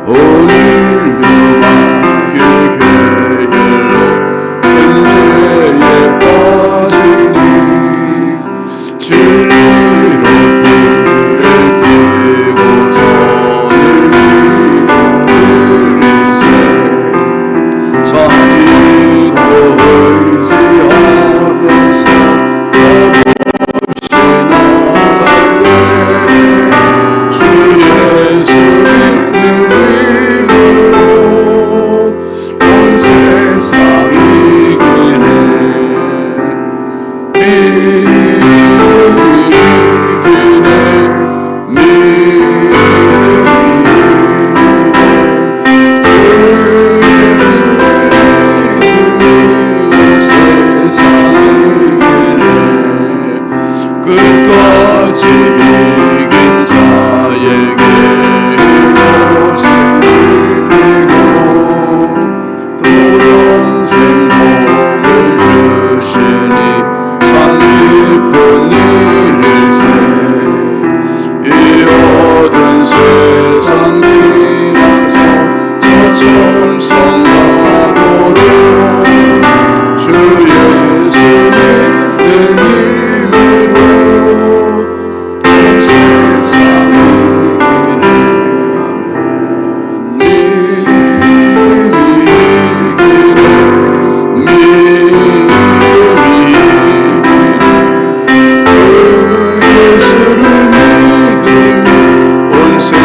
오늘 묘하게 괴혈로 큰 죄에 빠지니 진리로 띠를 띠고 선을 이루리세 참 믿고 의지하면서 없이 나갈래 주 예수 믿는 힘으로 온 세상 이기네 끝까지 이긴 자에게 이것을 입히고 또 영생 복을 주시니 참 기쁜 일일세 이 어두운 세상 지나서 저 천성 가도록 주 예수 믿는 힘으로 온 세상을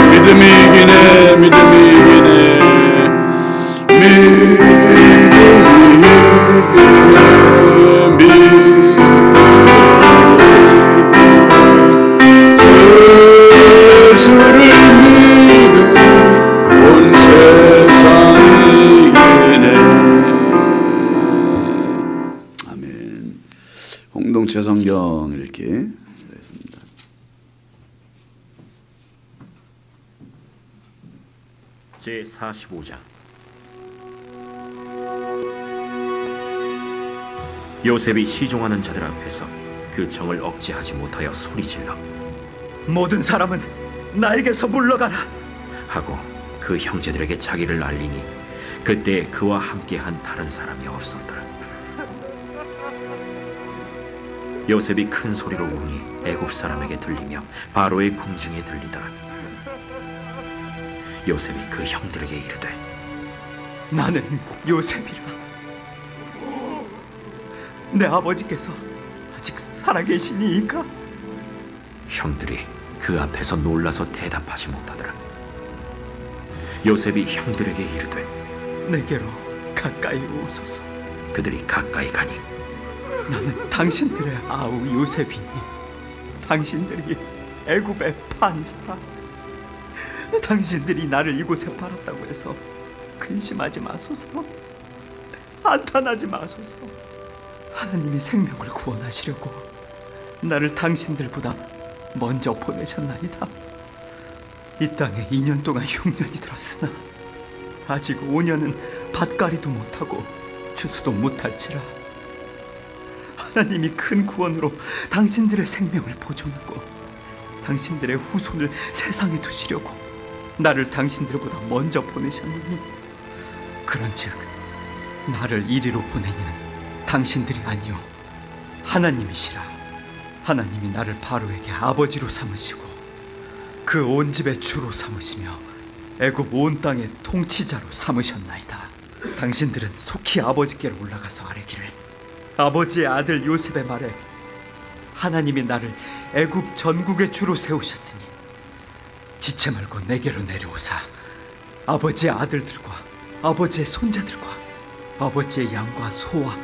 이기네 믿음이 이기네 믿음이 이기네 예수를 믿으니 온 세상이 이기네. 아멘. 공동체 성경 읽기 시작했습니다. 제45장. 요셉이 시종하는 자들 앞에서 그 정을 억제하지 못하여 소리질러 모든 사람은 나에게서 물러가라 하고 그 형제들에게 자기를 알리니 그때 그와 함께한 다른 사람이 없었더라. 요셉이 큰 소리로 우니 애굽 사람에게 들리며 바로의 궁중에 들리더라. 요셉이 그 형들에게 이르되 나는 요셉이라 내 아버지께서 아직 살아계시니이까? 형들이 그 앞에서 놀라서 대답하지 못하더라. 요셉이 형들에게 이르되 내게로 가까이 오소서. 그들이 가까이 가니 나는 당신들의 아우 요셉이니 당신들이 애굽의 판자라. 당신들이 나를 이곳에 팔았다고 해서 근심하지 마소서. 한탄하지 마소서. 하나님이 생명을 구원하시려고 나를 당신들보다 먼저 보내셨나이다. 이 땅에 2년 동안 흉년이 들었으나 아직 5년은 밭갈이도 못하고 추수도 못할지라. 하나님이 큰 구원으로 당신들의 생명을 보존하고 당신들의 후손을 세상에 두시려고 나를 당신들보다 먼저 보내셨느니, 그런즉 나를 이리로 보내니는 당신들이 아니요 하나님이시라. 하나님이 나를 바로에게 아버지로 삼으시고 그 온 집의 주로 삼으시며 애굽 온 땅의 통치자로 삼으셨나이다. 당신들은 속히 아버지께로 올라가서 아뢰기를, 아버지의 아들 요셉의 말에 하나님이 나를 애굽 전국의 주로 세우셨으니 지체 말고 내게로 내려오사 아버지의 아들들과 아버지의 손자들과 아버지의 양과 소와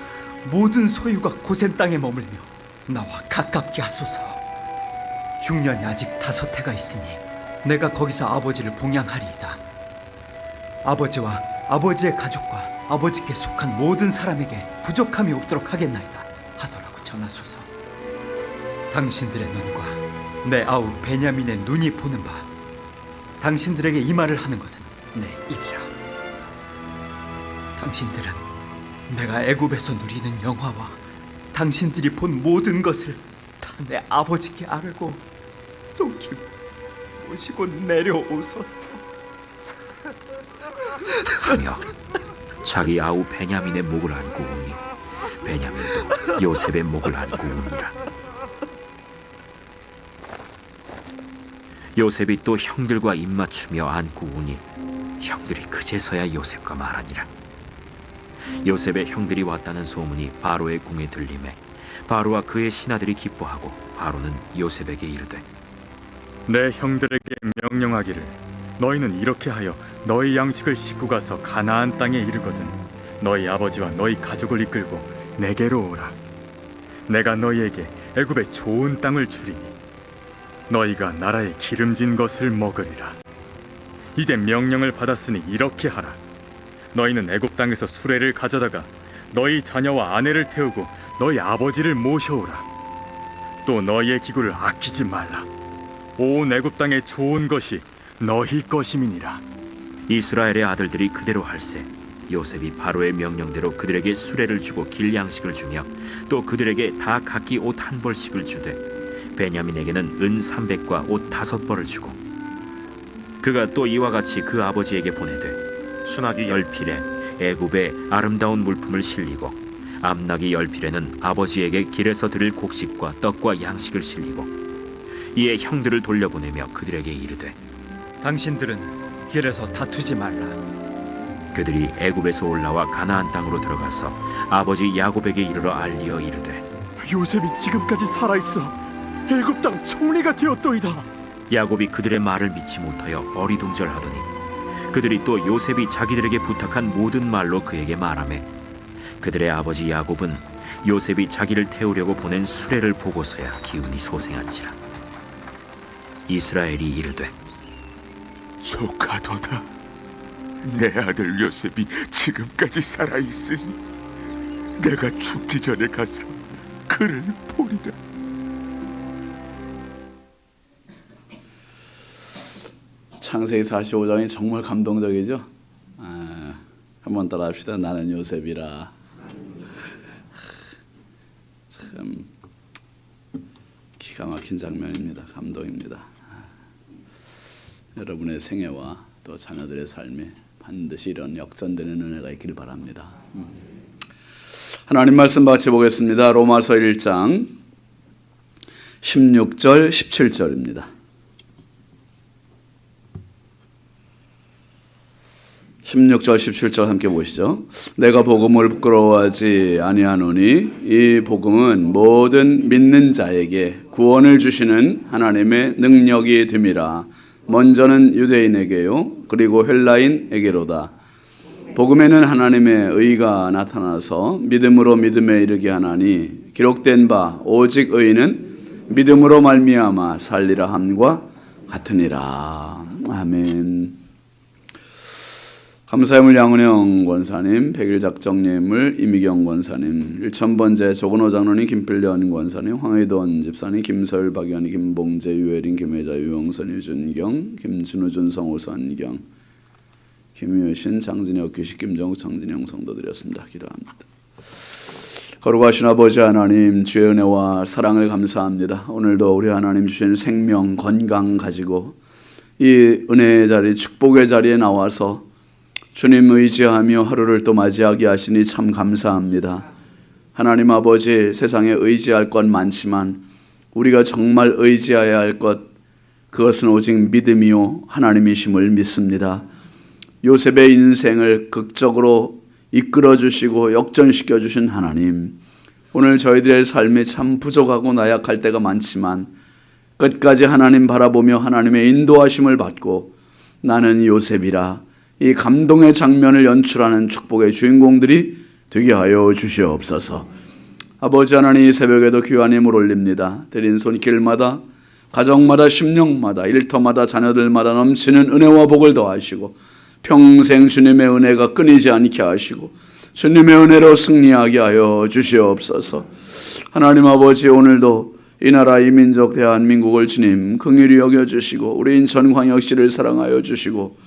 모든 소유가 고센 땅에 머물며 나와 가깝게 하소서. 흉년이 아직 5해가 있으니 내가 거기서 아버지를 봉양하리이다. 아버지와 아버지의 가족과 아버지께 속한 모든 사람에게 부족함이 없도록 하겠나이다 하더라고 전하소서. 당신들의 눈과 내 아우 베냐민의 눈이 보는 바 당신들에게 이 말을 하는 것은 내 입이라. 당신들은 내가 애굽에서 누리는 영화와 당신들이 본 모든 것을 다 내 아버지께 아뢰고 속히 모시고 내려오소서. 하며 자기 아우 베냐민의 목을 안고 우니 베냐민도 요셉의 목을 안고 우니라. 요셉이 또 형들과 입맞추며 안고 우니 형들이 그제서야 요셉과 말하니라. 요셉의 형들이 왔다는 소문이 바로의 궁에 들리매 바로와 그의 신하들이 기뻐하고 바로는 요셉에게 이르되 내 형들에게 명령하기를 너희는 이렇게 하여 너희 양식을 싣고 가서 가나안 땅에 이르거든 너희 아버지와 너희 가족을 이끌고 내게로 오라. 내가 너희에게 애굽의 좋은 땅을 주리니 너희가 나라의 기름진 것을 먹으리라. 이제 명령을 받았으니 이렇게 하라. 너희는 애굽 땅에서 수레를 가져다가 너희 자녀와 아내를 태우고 너희 아버지를 모셔오라. 또 너희의 기구를 아끼지 말라. 온 애굽 땅의 좋은 것이 너희 것임이니라. 이스라엘의 아들들이 그대로 할세 요셉이 바로의 명령대로 그들에게 수레를 주고 길 양식을 주며 또 그들에게 다 각기 옷 한 벌씩을 주되 베냐민에게는 은 300과 옷 5벌을 주고 그가 또 이와 같이 그 아버지에게 보내되 수나기 10필에 애굽의 아름다운 물품을 실리고 암나기 10필에는 아버지에게 길에서 드릴 곡식과 떡과 양식을 실리고 이에 형들을 돌려보내며 그들에게 이르되 당신들은 길에서 다투지 말라. 그들이 애굽에서 올라와 가나안 땅으로 들어가서 아버지 야곱에게 이르러 알리어 이르되 요셉이 지금까지 살아있어 애굽 땅 총리가 되었도이다. 야곱이 그들의 말을 믿지 못하여 어리둥절하더니 그들이 또 요셉이 자기들에게 부탁한 모든 말로 그에게 말하매 그들의 아버지 야곱은 요셉이 자기를 태우려고 보낸 수레를 보고서야 기운이 소생한지라. 이스라엘이 이르되 조카도다. 내 아들 요셉이 지금까지 살아있으니 내가 죽기 전에 가서 그를 보리라. 창세기 45장이 정말 감동적이죠. 한번 따라합시다. 나는 요셉이라. 참 기가 막힌 장면입니다. 감동입니다. 여러분의 생애와 또 자녀들의 삶에 반드시 이런 역전되는 은혜가 있기를 바랍니다. 하나님 말씀 같이 보겠습니다. 로마서 1장 16절 17절입니다. 16절 17절 함께 보시죠. 내가 복음을 부끄러워하지 아니하노니 이 복음은 모든 믿는 자에게 구원을 주시는 하나님의 능력이 됨이라. 먼저는 유대인에게요 그리고 헬라인에게로다. 복음에는 하나님의 의가 나타나서 믿음으로 믿음에 이르게 하나니 기록된 바 오직 의인은 믿음으로 말미암아 살리라 함과 같으니라. 아멘. 감사함을 양은영 권사님, 백일작정님을 이미경 권사님, 1000번째 조근호 장로님, 김필련 권사님, 황의돈 집사님, 김서일, 박연희, 김봉재, 유혜린, 김혜자, 유영선, 유준경, 김준우, 준성우, 선경, 김유신, 장진혁, 규식, 김정욱, 장진영 성도드렸습니다. 기도합니다. 거룩하신 아버지 하나님, 주의 은혜와 사랑을 감사합니다. 오늘도 우리 하나님 주신 생명, 건강 가지고 이 은혜의 자리, 축복의 자리에 나와서 주님 의지하며 하루를 또 맞이하게 하시니 참 감사합니다. 하나님 아버지, 세상에 의지할 것 많지만 우리가 정말 의지해야 할 것, 그것은 오직 믿음이요 하나님이심을 믿습니다. 요셉의 인생을 극적으로 이끌어 주시고 역전시켜 주신 하나님, 오늘 저희들의 삶이 참 부족하고 나약할 때가 많지만 끝까지 하나님 바라보며 하나님의 인도하심을 받고 나는 요셉이라 이 감동의 장면을 연출하는 축복의 주인공들이 되게 하여 주시옵소서. 아버지 하나님, 이 새벽에도 귀한 힘을 올립니다. 드린 손길마다, 가정마다, 심령마다, 일터마다, 자녀들마다 넘치는 은혜와 복을 더하시고 평생 주님의 은혜가 끊이지 않게 하시고 주님의 은혜로 승리하게 하여 주시옵소서. 하나님 아버지, 오늘도 이 나라 이 민족 대한민국을 주님 긍휼히 여겨주시고 우리 인천광역시를 사랑하여 주시고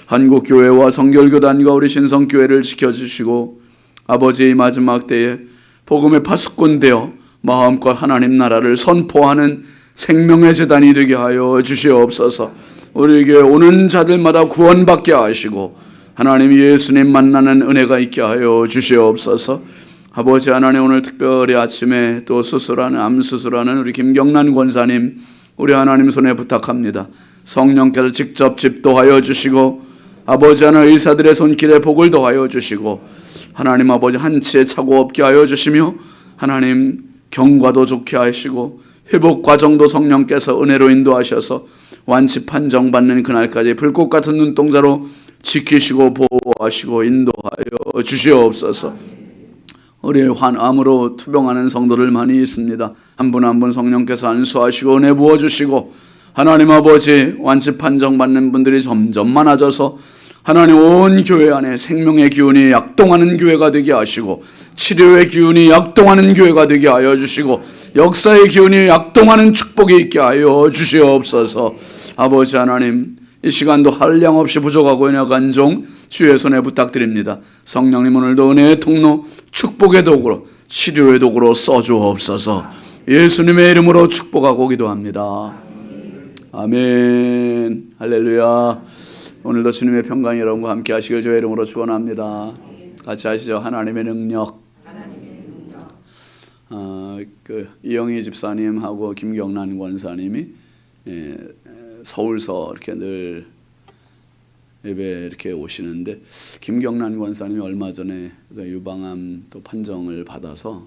한국교회와 성결교단과 우리 신성교회를 지켜주시고 아버지의 마지막 때에 복음의 파수꾼 되어 마음껏 하나님 나라를 선포하는 생명의 제단이 되게 하여 주시옵소서. 우리 교회 오는 자들마다 구원받게 하시고 하나님 예수님 만나는 은혜가 있게 하여 주시옵소서. 아버지 하나님, 오늘 특별히 아침에 또 수술하는 암 수술하는 우리 김경란 권사님, 우리 하나님 손에 부탁합니다. 성령께서 직접 집도하여 주시고 아버지 하나님 의사들의 손길에 복을 더하여 주시고 하나님 아버지 한치의 착오 없게 하여 주시며 하나님 경과도 좋게 하시고 회복 과정도 성령께서 은혜로 인도하셔서 완치 판정받는 그날까지 불꽃 같은 눈동자로 지키시고 보호하시고 인도하여 주시옵소서. 우리의 암으로 투병하는 성도들 많이 있습니다. 한 분 한 분 성령께서 안수하시고 은혜 부어주시고 하나님 아버지 완치 판정받는 분들이 점점 많아져서 하나님 온 교회 안에 생명의 기운이 약동하는 교회가 되게 하시고 치료의 기운이 약동하는 교회가 되게 하여 주시고 역사의 기운이 약동하는 축복이 있게 하여 주시옵소서. 아버지 하나님, 이 시간도 한량없이 부족하고 연약한 종 주의 손에 부탁드립니다. 성령님 오늘도 은혜의 통로, 축복의 도구로, 치료의 도구로 써주옵소서. 예수님의 이름으로 축복하고 기도합니다. 아멘. 할렐루야. 오늘도 주님의 평강이 여러분과 함께 하시길 주의 이름으로 축원합니다. 같이 하시죠. 하나님의 능력. 이영희 집사님하고 김경란 권사님이 서울서 이렇게 늘 예배 이렇게 오시는데, 김경란 권사님이 얼마 전에 유방암 또 판정을 받아서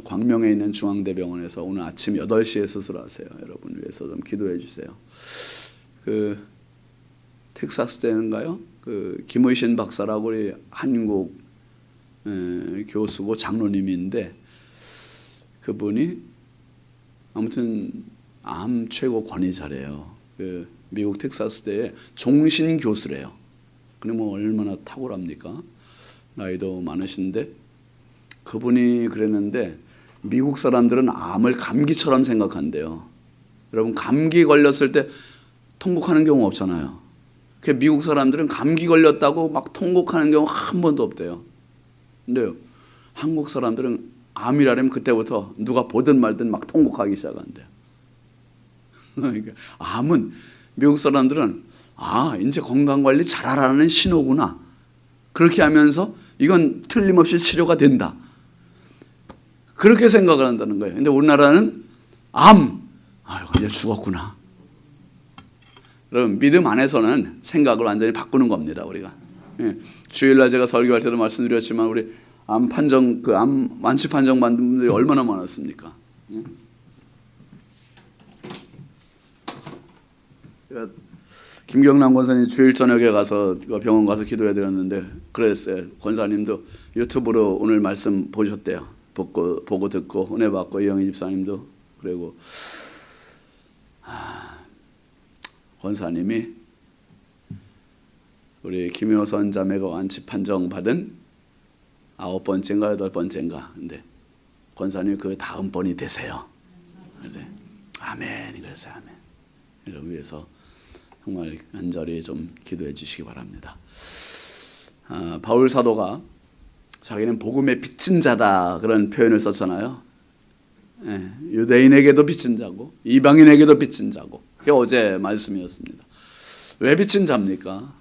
광명에 있는 중앙대병원에서 오늘 아침 8시에 수술하세요. 여러분 위해서 좀 기도해 주세요. 텍사스대인가요? 김의신 박사라고 우리 한국 교수고 장로님인데, 그분이 아무튼 암 최고 권위자래요. 미국 텍사스대의 종신 교수래요. 근데 뭐 얼마나 탁월합니까? 나이도 많으신데 그분이 그랬는데, 미국 사람들은 암을 감기처럼 생각한대요. 여러분, 감기 걸렸을 때 통곡하는 경우 없잖아요. 미국 사람들은 감기 걸렸다고 막 통곡하는 경우 한 번도 없대요. 근데 한국 사람들은 암이라면 그때부터 누가 보든 말든 막 통곡하기 시작한대요. 그러니까 암은 미국 사람들은 이제 건강관리 잘하라는 신호구나, 그렇게 하면서 이건 틀림없이 치료가 된다, 그렇게 생각을 한다는 거예요. 근데 우리나라는 이제 죽었구나. 여러분, 믿음 안에서는 생각을 완전히 바꾸는 겁니다, 우리가. 주일날 제가 설교할 때도 말씀드렸지만 우리 암 판정, 암 완치 판정 받는 분들이 얼마나 많았습니까? 김경란 권사님 주일 저녁에 가서 병원 가서 기도해 드렸는데 그랬어요. 권사님도 유튜브로 오늘 말씀 보셨대요. 보고 듣고 은혜 받고, 이영희 집사님도. 그리고 권사님이 우리 김효선 자매가 완치 판정 받은 9번째인가 8번째인가, 근데 권사님이 그 다음 번이 되세요. 그런데 아멘, 그래서 아멘. 이를 위해서 정말 간절히 좀 기도해 주시기 바랍니다. 바울 사도가 자기는 복음의 빚진 자다, 그런 표현을 썼잖아요. 유대인에게도 빚진 자고 이방인에게도 빚진 자고. 그게 어제 말씀이었습니다. 왜 빚진 자입니까?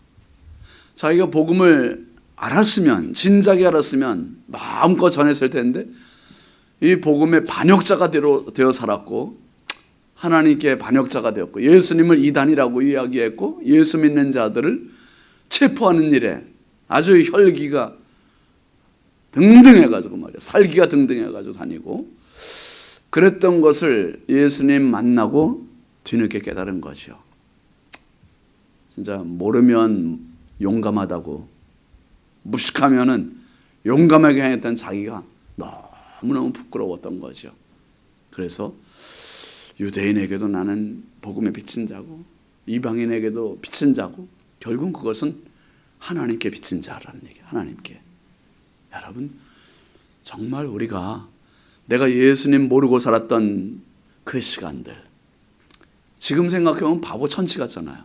자기가 복음을 알았으면, 진작에 알았으면 마음껏 전했을 텐데 이 복음의 반역자가 되어 살았고, 하나님께 반역자가 되었고, 예수님을 이단이라고 이야기했고, 예수 믿는 자들을 체포하는 일에 아주 혈기가 등등해가지고 말이야, 살기가 등등해가지고 다니고, 그랬던 것을 예수님 만나고 뒤늦게 깨달은 거죠. 진짜 모르면 용감하다고, 무식하면은 용감하게 행했던 자기가 너무너무 부끄러웠던 거죠. 그래서 유대인에게도 나는 복음에 비친 자고 이방인에게도 비친 자고, 결국 그것은 하나님께 비친 자라는 얘기예요. 하나님께. 여러분, 정말 우리가 내가 예수님 모르고 살았던 그 시간들, 지금 생각해보면 바보 천치 같잖아요.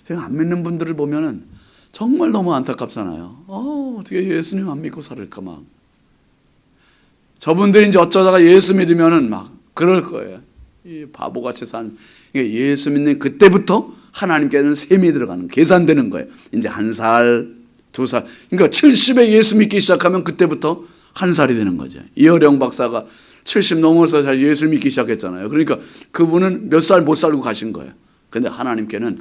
제가 안 믿는 분들을 보면은 정말 너무 안타깝잖아요. 어떻게 예수님 안 믿고 살을까 막. 저분들이 이제 어쩌다가 예수 믿으면은 막 그럴 거예요. 이 바보같이 산. 예수 믿는 그때부터 하나님께는 셈이 들어가는, 계산되는 거예요. 이제 1살, 2살. 그러니까 70에 예수 믿기 시작하면 그때부터 1살이 되는 거죠. 이어령 박사가 70 넘어서 잘 예수 믿기 시작했잖아요. 그러니까 그분은 몇 살 못 살고 가신 거예요. 근데 하나님께는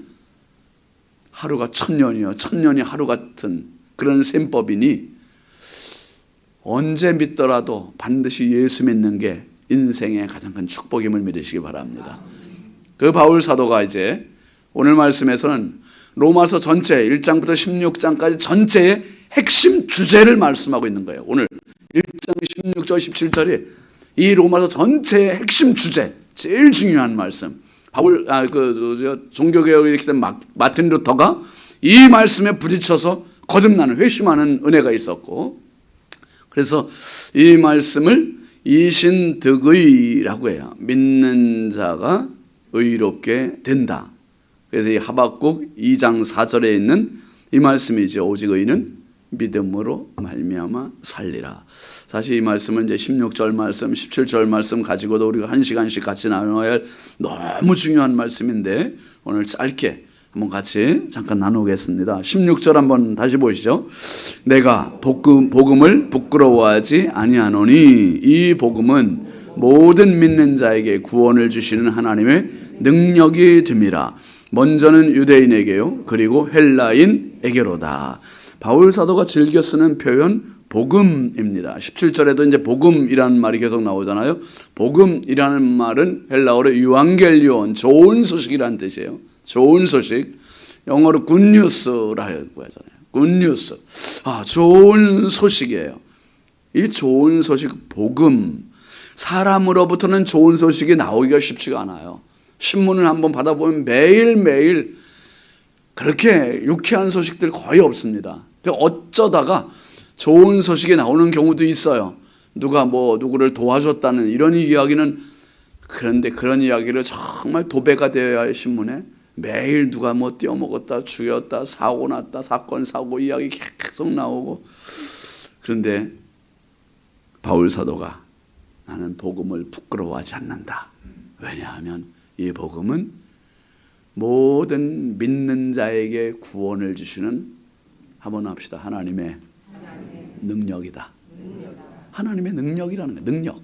하루가 1000년이요. 1000년이 하루 같은 그런 셈법이니 언제 믿더라도 반드시 예수 믿는 게 인생의 가장 큰 축복임을 믿으시기 바랍니다. 그 바울 사도가 이제 오늘 말씀에서는 로마서 전체 1장부터 16장까지 전체의 핵심 주제를 말씀하고 있는 거예요. 오늘 1장 16절 17절이 이 로마서 전체의 핵심 주제, 제일 중요한 말씀. 바울 종교개혁을 일으키던 마틴 루터가 이 말씀에 부딪혀서 거듭나는, 회심하는 은혜가 있었고, 그래서 이 말씀을 이신득의라고 해요. 믿는 자가 의롭게 된다. 그래서 이 하박국 2장 4절에 있는 이 말씀이죠. 오직 의인은 믿음으로 말미암아 살리라. 사실 이 말씀은 이제 16절 말씀, 17절 말씀 가지고도 우리가 1시간씩 같이 나눠야 할 너무 중요한 말씀인데 오늘 짧게 한번 같이 잠깐 나누겠습니다. 16절 한번 다시 보시죠. 내가 복음을 부끄러워하지 아니하노니 이 복음은 모든 믿는 자에게 구원을 주시는 하나님의 능력이 됨이라. 먼저는 유대인에게요, 그리고 헬라인에게로다. 바울 사도가 즐겨 쓰는 표현 복음입니다. 17절에도 이제 복음이라는 말이 계속 나오잖아요. 복음이라는 말은 헬라어로 유앙겔리온, 좋은 소식이라는 뜻이에요. 좋은 소식. 영어로 굿뉴스라고 하잖아요. 굿뉴스. 좋은 소식이에요. 이 좋은 소식, 복음. 사람으로부터는 좋은 소식이 나오기가 쉽지가 않아요. 신문을 한번 받아보면 매일매일 그렇게 유쾌한 소식들 거의 없습니다. 어쩌다가 좋은 소식이 나오는 경우도 있어요. 누가 누구를 도와줬다는 이런 이야기는, 그런데 그런 이야기를 정말 도배가 되어야 할 신문에 매일 누가 띄어먹었다, 죽였다, 사고 났다, 사건, 사고 이야기 계속 나오고. 그런데 바울 사도가 나는 복음을 부끄러워하지 않는다. 왜냐하면 이 복음은 모든 믿는 자에게 구원을 주시는, 한번 합시다, 하나님의 능력이다. 하나님의 능력이라는 거예요. 능력.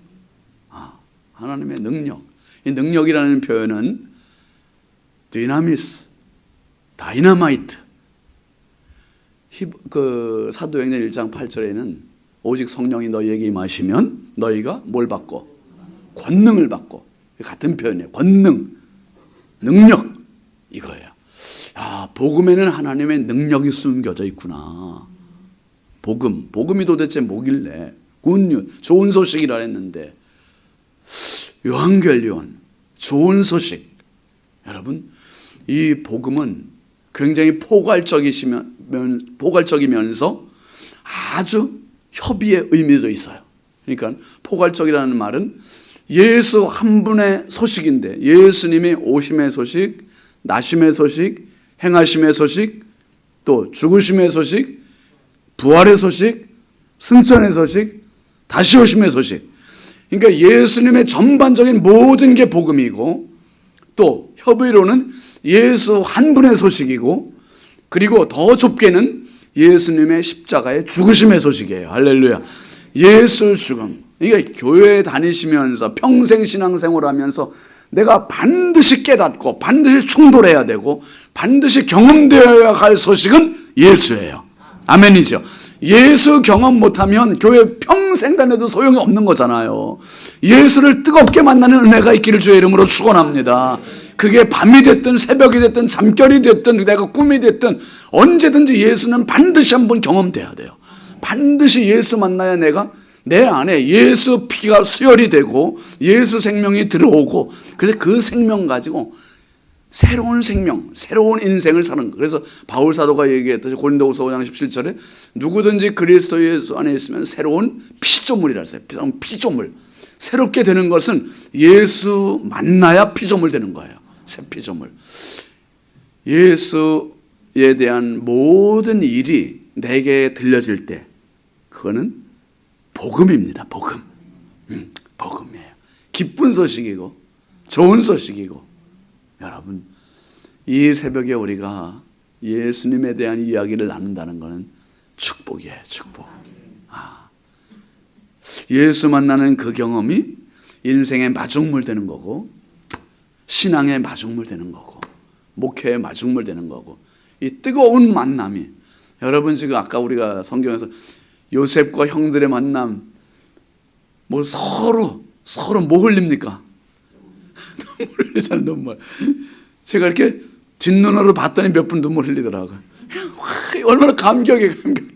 하나님의 능력. 이 능력이라는 표현은 디나미스, 다이너마이트. 사도행전 1장 8절에는 오직 성령이 너희에게 임하시면 너희가 뭘 받고? 권능을 받고. 같은 표현이에요. 권능, 능력, 이거예요. 복음에는 하나님의 능력이 숨겨져 있구나. 복음이 도대체 뭐길래? 굿뉴스, 좋은 소식이라 했는데, 요한겔리온, 좋은 소식. 여러분, 이 복음은 굉장히 포괄적이면서 아주 협의의 의미도 있어요. 그러니까 포괄적이라는 말은 예수 한 분의 소식인데, 예수님이 오심의 소식, 나심의 소식, 행하심의 소식, 또 죽으심의 소식, 부활의 소식, 승천의 소식, 다시 오심의 소식. 그러니까 예수님의 전반적인 모든 게 복음이고, 또 협의로는 예수 한 분의 소식이고, 그리고 더 좁게는 예수님의 십자가의 죽으심의 소식이에요. 할렐루야. 예수 죽음. 그러니까 교회에 다니시면서 평생 신앙생활하면서 내가 반드시 깨닫고 반드시 충돌해야 되고 반드시 경험되어야 할 소식은 예수예요. 아멘이죠. 예수 경험 못하면 교회 평생 다녀도 소용이 없는 거잖아요. 예수를 뜨겁게 만나는 은혜가 있기를 주의 이름으로 축원합니다. 그게 밤이 됐든 새벽이 됐든 잠결이 됐든 내가 꿈이 됐든 언제든지 예수는 반드시 한번 경험돼야 돼요. 반드시 예수 만나야 내 안에 예수 피가 수혈이 되고 예수 생명이 들어오고, 그래서 그 생명 가지고 새로운 생명, 새로운 인생을 사는 거예요. 그래서 바울 사도가 얘기했듯이 고린도후서 5장 17절에 누구든지 그리스도 예수 안에 있으면 새로운 피조물이라 했어요. 피조물. 새롭게 되는 것은 예수 만나야 피조물 되는 거예요. 새 피조물. 예수에 대한 모든 일이 내게 들려질 때 그거는 복음입니다. 복음. 복음이에요. 기쁜 소식이고 좋은 소식이고. 여러분, 이 새벽에 우리가 예수님에 대한 이야기를 나눈다는 것은 축복이에요. 축복. 예수 만나는 그 경험이 인생의 마중물 되는 거고, 신앙의 마중물 되는 거고, 목회의 마중물 되는 거고, 이 뜨거운 만남이, 여러분 지금 아까 우리가 성경에서 요셉과 형들의 만남, 뭐 서로 뭐 흘립니까? 눈물 흘리잖아요. 눈물. 제가 이렇게 뒷눈으로 봤더니 몇 분 눈물 흘리더라고요. 얼마나 감격,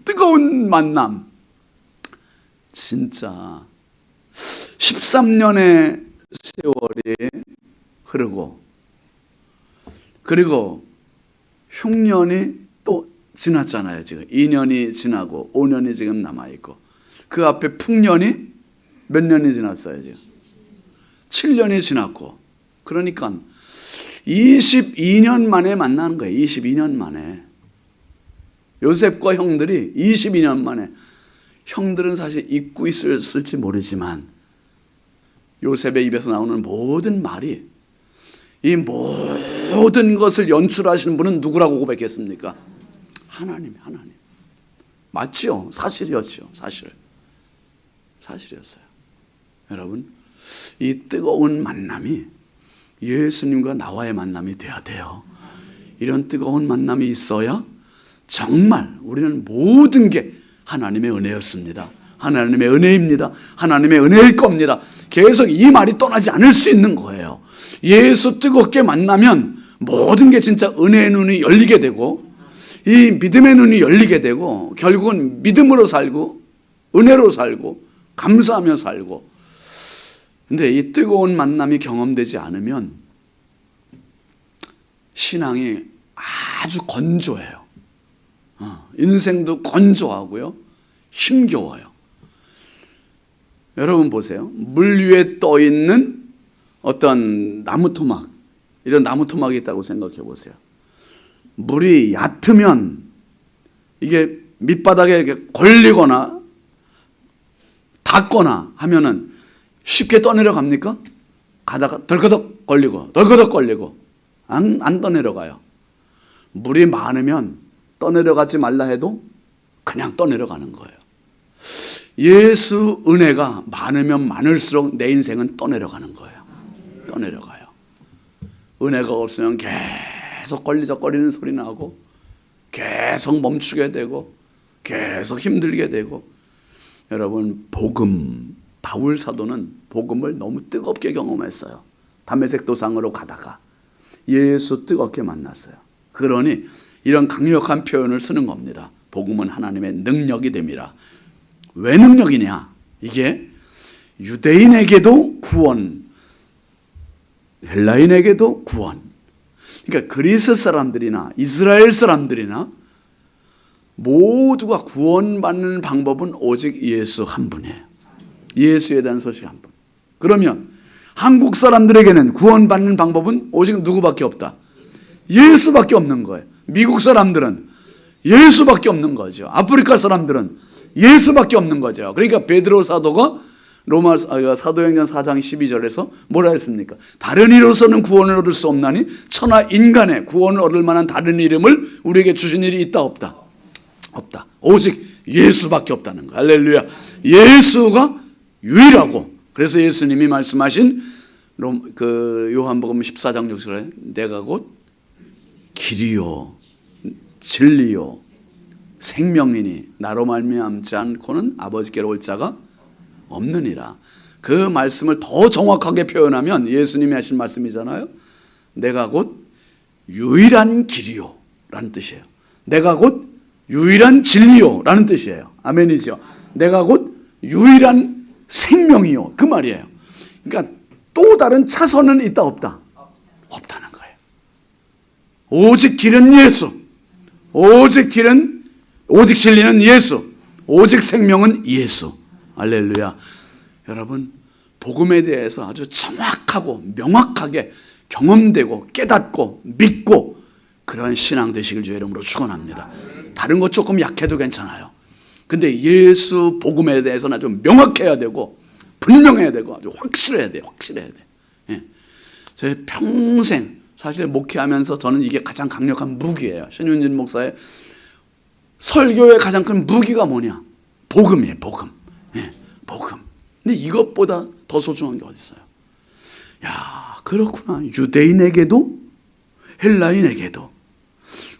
뜨거운 만남. 진짜 13년의 세월이 흐르고, 그리고 흉년이 또 지났잖아요. 지금 2년이 지나고 5년이 지금 남아있고, 그 앞에 풍년이 몇 년이 지났어요. 지금 7년이 지났고, 그러니까 22년 만에 만나는 거예요. 22년 만에. 요셉과 형들이 22년 만에, 형들은 사실 잊고 있을지 모르지만 요셉의 입에서 나오는 모든 말이, 이 모든 것을 연출하시는 분은 누구라고 고백했습니까? 하나님. 맞죠? 사실이었죠. 사실이었어요. 여러분, 이 뜨거운 만남이 예수님과 나와의 만남이 돼야 돼요. 이런 뜨거운 만남이 있어야 정말 우리는 모든 게 하나님의 은혜였습니다. 하나님의 은혜입니다. 하나님의 은혜일 겁니다. 계속 이 말이 떠나지 않을 수 있는 거예요. 예수 뜨겁게 만나면 모든 게 진짜 은혜의 눈이 열리게 되고, 이 믿음의 눈이 열리게 되고, 결국은 믿음으로 살고 은혜로 살고 감사하며 살고. 근데 이 뜨거운 만남이 경험되지 않으면 신앙이 아주 건조해요. 인생도 건조하고요, 힘겨워요. 여러분 보세요. 물 위에 떠 있는 어떤 나무 토막, 이런 나무 토막이 있다고 생각해 보세요. 물이 얕으면 이게 밑바닥에 이렇게 걸리거나 닿거나 하면은 쉽게 떠내려 갑니까? 가다가 덜커덕 걸리고 안 떠내려가요. 물이 많으면 떠내려가지 말라 해도 그냥 떠내려가는 거예요. 예수 은혜가 많으면 많을수록 내 인생은 떠내려가는 거예요. 떠내려가요. 은혜가 없으면 계속 걸리적거리는 소리 나고, 계속 멈추게 되고, 계속 힘들게 되고. 여러분, 바울 사도는 복음을 너무 뜨겁게 경험했어요. 다메섹 도상으로 가다가 예수 뜨겁게 만났어요. 그러니 이런 강력한 표현을 쓰는 겁니다. 복음은 하나님의 능력이 됩니다. 왜 능력이냐? 이게 유대인에게도 구원, 헬라인에게도 구원. 그러니까 그리스 사람들이나 이스라엘 사람들이나 모두가 구원받는 방법은 오직 예수 한 분이에요. 예수에 대한 소식 한 분. 그러면 한국 사람들에게는 구원받는 방법은 오직 누구밖에 없다? 예수밖에 없는 거예요. 미국 사람들은 예수밖에 없는 거죠. 아프리카 사람들은 예수밖에 없는 거죠. 그러니까 베드로 사도가 사도행전 4장 12절에서 뭐라 했습니까? 다른 이로서는 구원을 얻을 수 없나니 천하 인간의 구원을 얻을 만한 다른 이름을 우리에게 주신 일이 있다 없다? 없다. 오직 예수밖에 없다는 거예요. 할렐루야. 예수가 유일하고, 그래서 예수님이 말씀하신 요한복음 14장 6절에 내가 곧 길이요 진리요 생명이니 나로 말미암지 않고는 아버지께로 올 자가 없느니라. 그 말씀을 더 정확하게 표현하면 예수님이 하신 말씀이잖아요. 내가 곧 유일한 길이요 라는 뜻이에요. 내가 곧 유일한 진리요 라는 뜻이에요. 아멘이죠. 내가 곧 유일한 생명이요, 그 말이에요. 그러니까 또 다른 차선은 있다 없다? 없다는 거예요. 오직 길은 예수, 오직 진리는 예수, 오직 생명은 예수. 할렐루야. 여러분, 복음에 대해서 아주 정확하고 명확하게 경험되고 깨닫고 믿고 그런 신앙 되시길 주의 이름으로 축원합니다. 다른 것 조금 약해도 괜찮아요. 근데 예수 복음에 대해서는 아주 명확해야 되고 분명해야 되고 아주 확실해야 돼요. 예. 제 평생 사실 목회하면서 저는 이게 가장 강력한 무기예요. 신윤진 목사의 설교의 가장 큰 무기가 뭐냐? 복음이에요. 복음. 예, 복음. 근데 이것보다 더 소중한 게 어디 있어요? 야, 그렇구나. 유대인에게도 헬라인에게도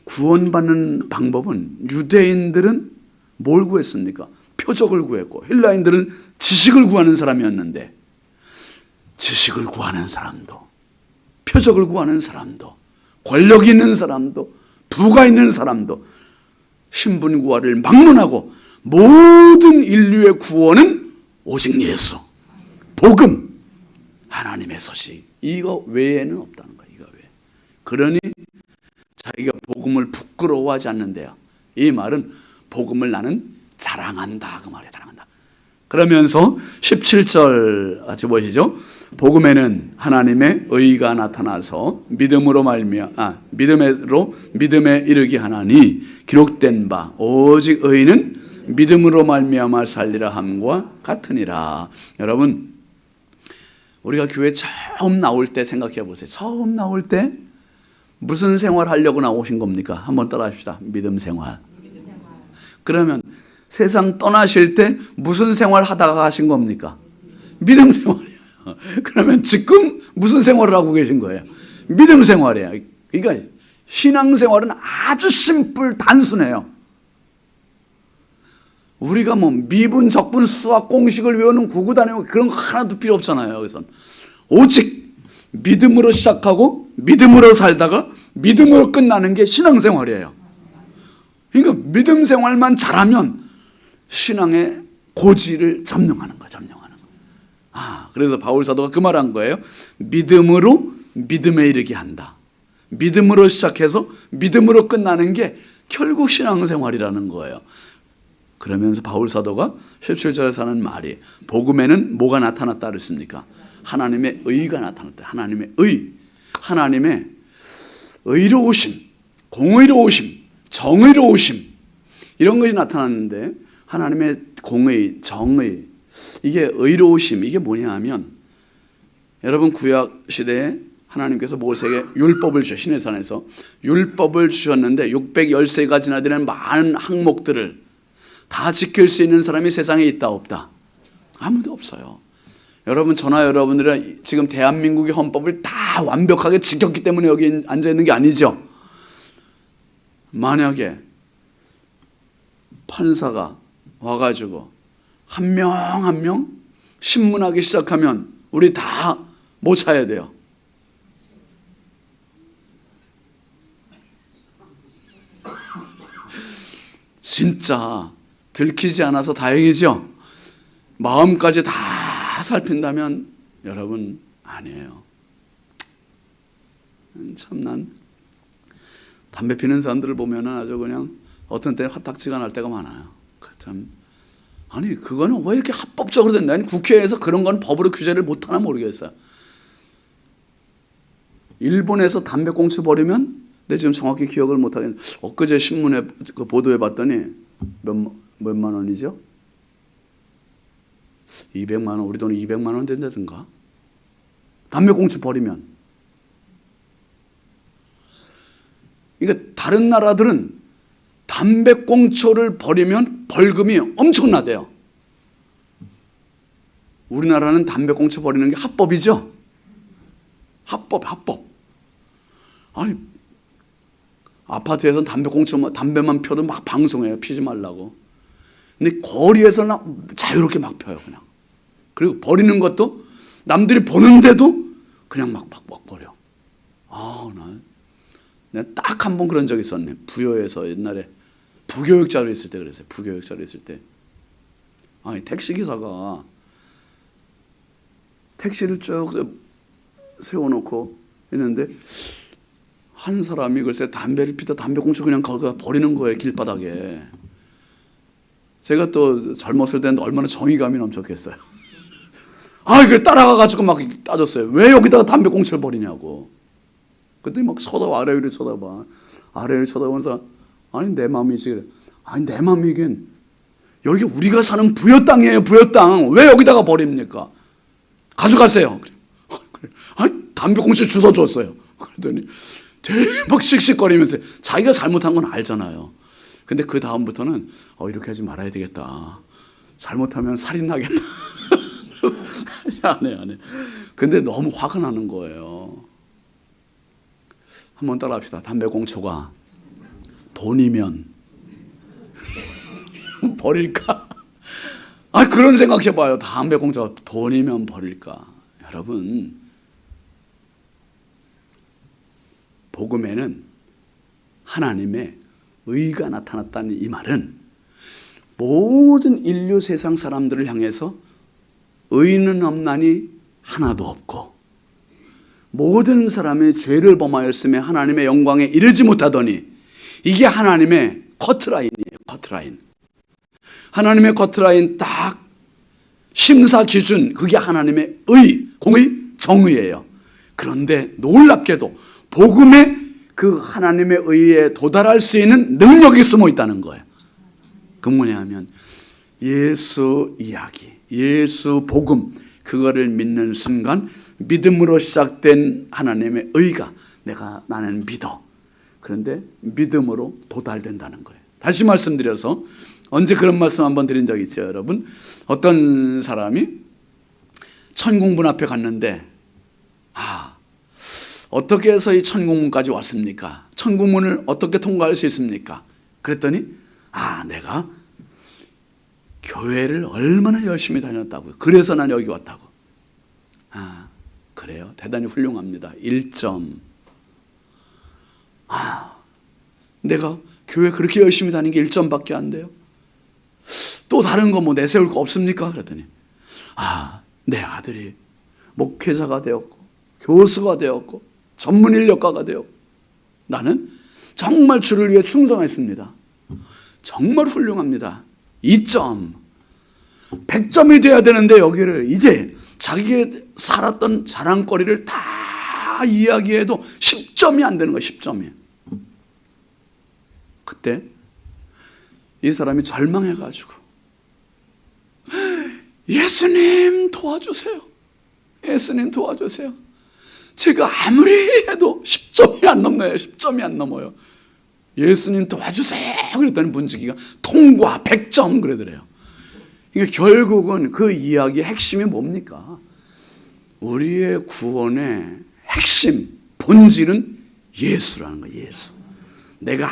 구원받는 방법은, 유대인들은 뭘 구했습니까? 표적을 구했고, 헬라인들은 지식을 구하는 사람이었는데, 지식을 구하는 사람도, 표적을 구하는 사람도, 권력 있는 사람도, 부가 있는 사람도 신분구화를 막론하고 모든 인류의 구원은 오직 예수, 복음, 하나님의 소식, 이거 외에는 없다는 거예요. 이거 외에. 그러니 자기가 복음을 부끄러워하지 않는데요. 이 말은 복음을 나는 자랑한다, 그 말이에요. 자랑한다. 그러면서 17절 같이 보시죠. 복음에는 하나님의 의가 나타나서 믿음으로 믿음에 이르게 하나니 기록된 바 오직 의는 믿음으로 말미암아 살리라 함과 같으니라. 여러분, 우리가 교회 처음 나올 때 생각해 보세요. 처음 나올 때 무슨 생활 하려고 나오신 겁니까? 한번 따라 합시다. 믿음 생활. 그러면 세상 떠나실 때 무슨 생활 하다가 하신 겁니까? 믿음 생활이에요. 그러면 지금 무슨 생활을 하고 계신 거예요? 믿음 생활이에요. 그러니까 신앙생활은 아주 심플, 단순해요. 우리가 뭐 미분, 적분, 수학 공식을 외우는 구구단이고 그런 거 하나도 필요 없잖아요. 그래서 오직 믿음으로 시작하고 믿음으로 살다가 믿음으로 끝나는 게 신앙생활이에요. 그러니까 믿음 생활만 잘하면 신앙의 고지를 점령하는 거예요. 점령하는 거예요. 그래서 바울 사도가 그 말한 거예요. 믿음으로 믿음에 이르게 한다. 믿음으로 시작해서 믿음으로 끝나는 게 결국 신앙생활이라는 거예요. 그러면서 바울 사도가 17절에 사는 말이, 복음에는 뭐가 나타났다 그랬습니까? 하나님의 의가 나타났다. 하나님의 의, 하나님의 의로우심, 공의로우심, 정의로우심, 이런 것이 나타났는데, 하나님의 공의, 정의, 이게 의로우심, 이게 뭐냐 하면, 여러분 구약 시대에 하나님께서 모세에게 율법을 주셨어요. 시내산에서 율법을 주셨는데 613가지나 되는 많은 항목들을 다 지킬 수 있는 사람이 세상에 있다 없다? 아무도 없어요. 여러분, 저나 여러분들은 지금 대한민국의 헌법을 다 완벽하게 지켰기 때문에 여기 앉아 있는 게 아니죠. 만약에 판사가 와가지고 한 명 한 명 신문하기 시작하면 우리 다 뭐 차야 돼요? 진짜 들키지 않아서 다행이죠. 마음까지 다 살핀다면 여러분 아니에요. 참, 난 담배 피는 사람들을 보면 아주 그냥 어떤 때 화딱지가 날 때가 많아요. 참, 아니 그거는 왜 이렇게 합법적으로 된다? 아니 국회에서 그런 건 법으로 규제를 못하나 모르겠어요. 일본에서 담배꽁초 버리면, 근데 지금 정확히 기억을 못하겠는데 엊그제 신문에 그 보도해 봤더니 몇만 원이죠? 200만 원, 우리 돈이 200만 원 된다든가. 담배꽁초 버리면. 그러니까 다른 나라들은 담배꽁초를 버리면 벌금이 엄청나대요. 우리나라는 담배꽁초 버리는 게 합법이죠? 합법. 아니, 아파트에서 담배만 펴도 막 방송해요. 피지 말라고. 근데 거리에서는 자유롭게 막 펴요, 그냥. 그리고 버리는 것도 남들이 보는데도 그냥 막 버려. 내가 딱 한 번 그런 적이 있었네. 부여에서 옛날에 부교육자로 있을 때 그랬어요. 부교육자로 있을 때. 아니, 택시기사가 택시를 쭉 세워놓고 있는데 한 사람이 글쎄 담배를 피다 담배꽁초 그냥 거기다 버리는 거예요, 길바닥에. 제가 또 젊었을 때는 얼마나 정의감이 넘쳤겠어요. 그걸 따라가가지고 막 따졌어요. 왜 여기다가 담배꽁초를 버리냐고. 그때 막 아래 위를 쳐다봐. 아래 위를 쳐다보면서 아니 내 마음이지. 아니 내 마음이긴 여기 우리가 사는 부여 땅이에요. 부여 땅. 왜 여기다가 버립니까? 가져가세요. 아니 담배꽁초 주워 줬어요. 그러더니 되게 막 씩씩거리면서 자기가 잘못한 건 알잖아요. 근데 그 다음부터는 이렇게 하지 말아야 되겠다. 잘못하면 살인 나겠다. 안 해. 근데 너무 화가 나는 거예요. 한번 따라합시다. 담배 공초가 돈이면 버릴까? 그런 생각 해봐요. 담배 공초가 돈이면 버릴까? 여러분, 복음에는 하나님의 의가 나타났다는 이 말은 모든 인류 세상 사람들을 향해서 의는 없나니 하나도 없고 모든 사람이 죄를 범하였음에 하나님의 영광에 이르지 못하더니, 이게 하나님의 커트라인이에요. 커트라인. 하나님의 커트라인 딱 심사 기준, 그게 하나님의 의, 공의, 정의예요. 그런데 놀랍게도 복음에 그 하나님의 의에 도달할 수 있는 능력이 숨어 있다는 거예요. 그 뭐냐면 예수 이야기, 예수 복음, 그거를 믿는 순간 믿음으로 시작된 하나님의 의가 나는 믿어. 그런데 믿음으로 도달된다는 거예요. 다시 말씀드려서, 언제 그런 말씀 한번 드린 적 있죠, 여러분? 어떤 사람이 천국문 앞에 갔는데 어떻게 해서 이 천국문까지 왔습니까? 천국문을 어떻게 통과할 수 있습니까? 그랬더니 내가 교회를 얼마나 열심히 다녔다고요. 그래서 난 여기 왔다고. 그래요? 대단히 훌륭합니다. 1점. 내가 교회 그렇게 열심히 다닌 게 1점밖에 안 돼요? 또 다른 거 뭐 내세울 거 없습니까? 그랬더니 내 아들이 목회자가 되었고 교수가 되었고 전문 인력가가 되었고 나는 정말 주를 위해 충성했습니다. 정말 훌륭합니다. 2점. 100점이 돼야 되는데 여기를 이제 자기가 살았던 자랑거리를 다 이야기해도 10점이 안 되는 거예요. 10점이. 그때 이 사람이 절망해가지고 예수님 도와주세요. 예수님 도와주세요. 제가 아무리 해도 10점이 안 넘어요. 10점이 안 넘어요. 예수님 도와주세요. 그랬더니 문지기가 통과 100점 그러더래요. 이게 결국은 그 이야기의 핵심이 뭡니까? 우리의 구원의 핵심, 본질은 예수라는 거예요. 예수. 내가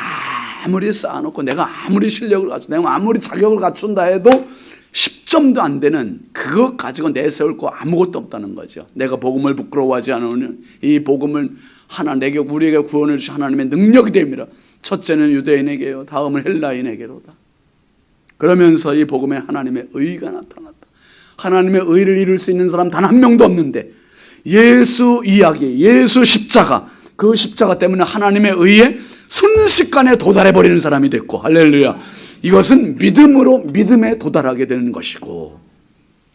아무리 쌓아놓고 내가 아무리 실력을 갖추고 내가 아무리 자격을 갖춘다 해도 10점도 안 되는 그것 가지고 내세울 거 아무것도 없다는 거죠. 내가 복음을 부끄러워하지 않으면 이 복음을 우리에게 구원을 주신 하나님의 능력이 됩니다. 첫째는 유대인에게요, 다음은 헬라인에게로다. 그러면서 이 복음에 하나님의 의가 나타났다. 하나님의 의를 이룰 수 있는 사람 단 한 명도 없는데 예수 이야기, 예수 십자가, 그 십자가 때문에 하나님의 의에 순식간에 도달해버리는 사람이 됐고, 할렐루야. 이것은 믿음으로 믿음에 도달하게 되는 것이고,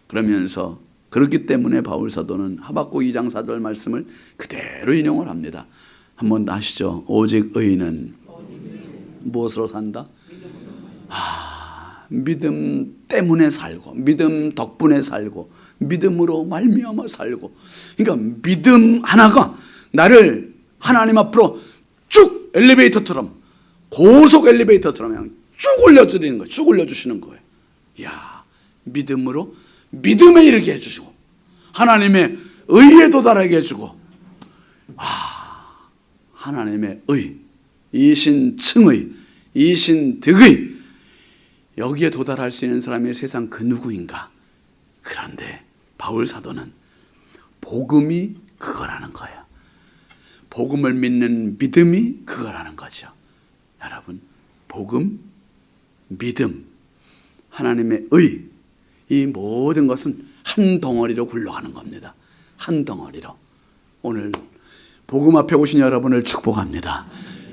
그러면서 그렇기 때문에 바울 사도는 하박국 2장 4절 말씀을 그대로 인용을 합니다. 한번 아시죠? 오직 의인은 무엇으로 산다? 믿음 때문에 살고, 믿음 덕분에 살고, 믿음으로 말미암아 살고. 그러니까 믿음 하나가 나를 하나님 앞으로 쭉 엘리베이터처럼, 고속 엘리베이터처럼 그냥 쭉 올려주는 거예요. 쭉 올려주시는 거예요. 이야, 믿음으로 믿음에 이르게 해주시고 하나님의 의에 도달하게 해주고, 하나님의 의, 이신 층의, 이신 득의, 여기에 도달할 수 있는 사람이 세상 그 누구인가? 그런데 바울 사도는 복음이 그거라는 거예요. 복음을 믿는 믿음이 그거라는 거죠. 여러분, 복음, 믿음, 하나님의 의, 이 모든 것은 한 덩어리로 굴러가는 겁니다. 한 덩어리로. 오늘 복음 앞에 오신 여러분을 축복합니다.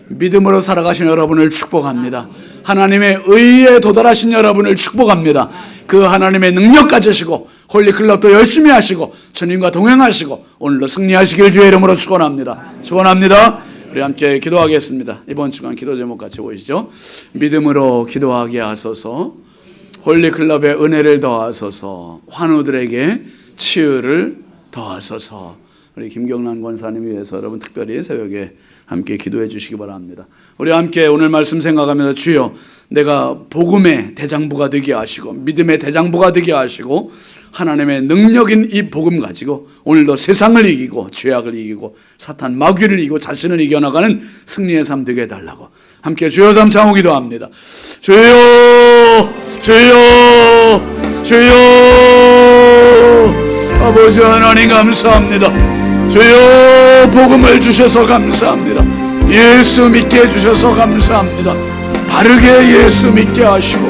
믿음으로 살아가신 여러분을 축복합니다. 하나님의 의에 도달하신 여러분을 축복합니다. 그 하나님의 능력 가지시고 홀리클럽도 열심히 하시고 주님과 동행하시고 오늘도 승리하시길 주의 이름으로 축원합니다. 축원합니다. 우리 함께 기도하겠습니다. 이번 주간 기도 제목 같이 보시죠. 믿음으로 기도하게 하소서, 홀리클럽의 은혜를 더하소서, 환우들에게 치유를 더하소서, 우리 김경란 권사님 위해서 여러분 특별히 새벽에 함께 기도해 주시기 바랍니다. 우리 함께 오늘 말씀 생각하면서 주여 내가 복음의 대장부가 되게 하시고 믿음의 대장부가 되게 하시고 하나님의 능력인 이 복음 가지고 오늘도 세상을 이기고 죄악을 이기고 사탄 마귀를 이기고 자신을 이겨나가는 승리의 삶 되게 해달라고 함께 주여 삼창호 기도합니다. 주여 주여 주여 아버지 하나님 감사합니다. 주여 복음을 주셔서 감사합니다. 예수 믿게 해주셔서 감사합니다. 바르게 예수 믿게 하시고